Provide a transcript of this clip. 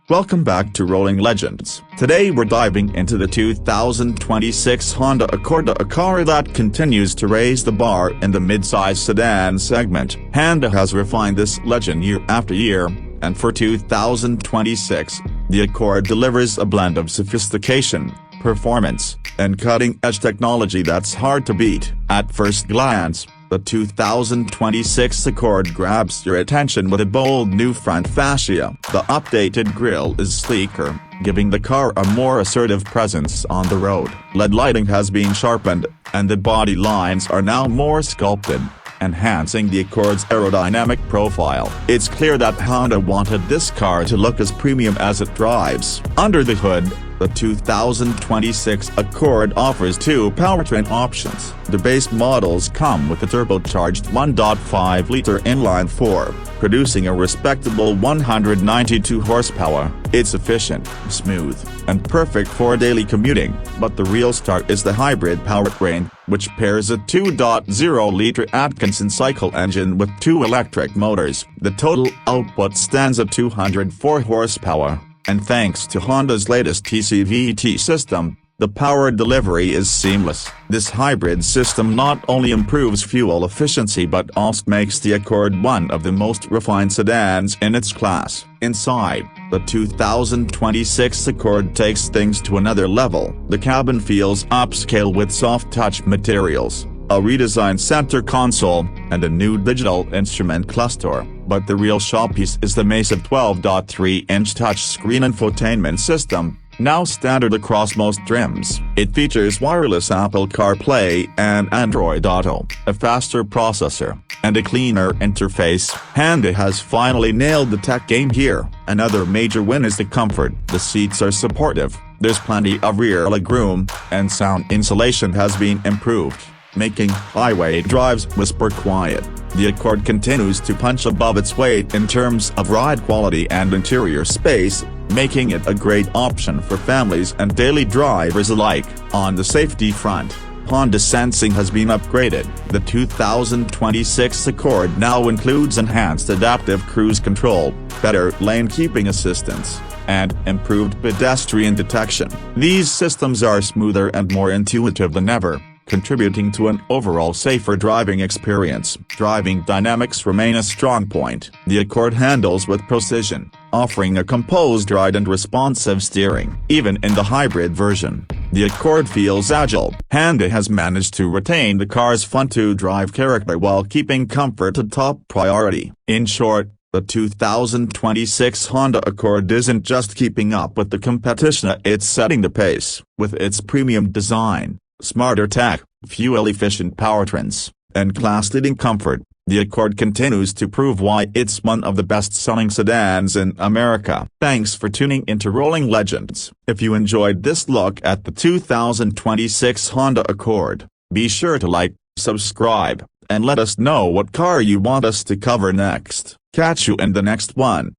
Welcome back to Rolling Legends. Today we're diving into the 2026 Honda Accord, a car that continues to raise the bar in the mid-size sedan segment. Honda has refined this legend year after year, and for 2026, the Accord delivers a blend of sophistication, performance, and cutting-edge technology that's hard to beat. At first glance, the 2026 Accord grabs your attention with a bold new front fascia. The updated grille is sleeker, giving the car a more assertive presence on the road. LED lighting has been sharpened, and the body lines are now more sculpted, enhancing the Accord's aerodynamic profile. It's clear that Honda wanted this car to look as premium as it drives. Under the hood, the 2026 Accord offers two powertrain options. The base models come with a turbocharged 1.5-liter inline-4, producing a respectable 192 horsepower. It's efficient, smooth, and perfect for daily commuting, but the real star is the hybrid powertrain, which pairs a 2.0-liter Atkinson cycle engine with two electric motors. The total output stands at 204 horsepower. And thanks to Honda's latest TCVT system, the power delivery is seamless. This hybrid system not only improves fuel efficiency but also makes the Accord one of the most refined sedans in its class. Inside, the 2026 Accord takes things to another level. The cabin feels upscale with soft-touch materials, a redesigned center console, and a new digital instrument cluster. But the real showpiece is the massive 12.3-inch touchscreen infotainment system, now standard across most trims. It features wireless Apple CarPlay and Android Auto, a faster processor, and a cleaner interface. Honda has finally nailed the tech game here. Another major win is the comfort. The seats are supportive, there's plenty of rear legroom, and sound insulation has been improved, making highway drives whisper quiet. The Accord continues to punch above its weight in terms of ride quality and interior space, making it a great option for families and daily drivers alike. On the safety front, Honda sensing has been upgraded. The 2026 Accord now includes enhanced adaptive cruise control, better lane keeping assistance, and improved pedestrian detection. These systems are smoother and more intuitive than ever, contributing to an overall safer driving experience. Driving dynamics remain a strong point. The Accord handles with precision, offering a composed ride and responsive steering. Even in the hybrid version, the Accord feels agile. Honda has managed to retain the car's fun-to-drive character while keeping comfort a top priority. In short, the 2026 Honda Accord isn't just keeping up with the competition, it's setting the pace. With its premium design, smarter tech, fuel-efficient powertrains, and class-leading comfort, the Accord continues to prove why it's one of the best-selling sedans in America. Thanks for tuning into Rolling Legends. If you enjoyed this look at the 2026 Honda Accord, be sure to like, subscribe, and let us know what car you want us to cover next. Catch you in the next one.